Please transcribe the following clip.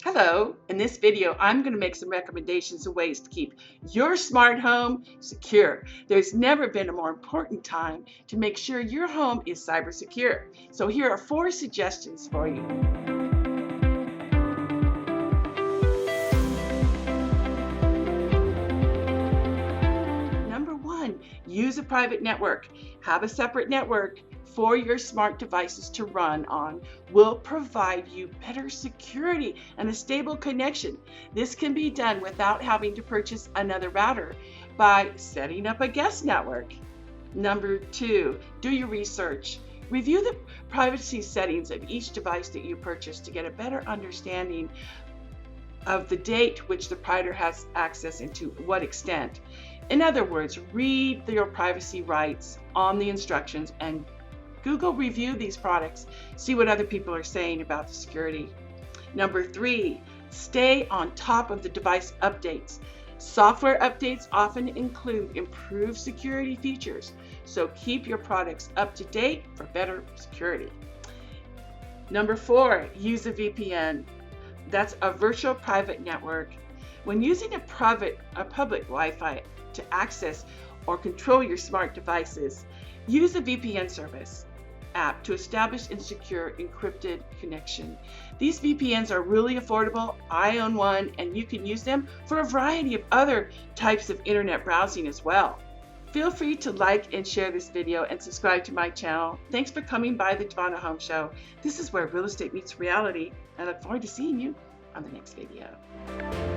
Hello, in this video I'm going to make some recommendations of ways to keep your smart home secure. There's never been a more important time to make sure your home is cyber secure. So here are 4 suggestions for you. Number 1, use a private network. Have a separate network for your smart devices to run on will provide you better security and a stable connection. This can be done without having to purchase another router by setting up a guest network. Number 2, do your research. Review the privacy settings of each device that you purchase to get a better understanding of the date which the provider has access and to what extent. In other words, read your privacy rights on the instructions and Google review these products, see what other people are saying about the security. Number 3, stay on top of the device updates. Software updates often include improved security features, so keep your products up to date for better security. Number 4, use a VPN. That's a virtual private network. When using a public Wi-Fi to access or control your smart devices, use a VPN service app to establish and secure encrypted connection. These VPNs are really affordable. I own one, and you can use them for a variety of other types of internet browsing as well. Feel free to like and share this video and subscribe to my channel. Thanks for coming by the Devonna Home Show. This is where real estate meets reality. I look forward to seeing you on the next video.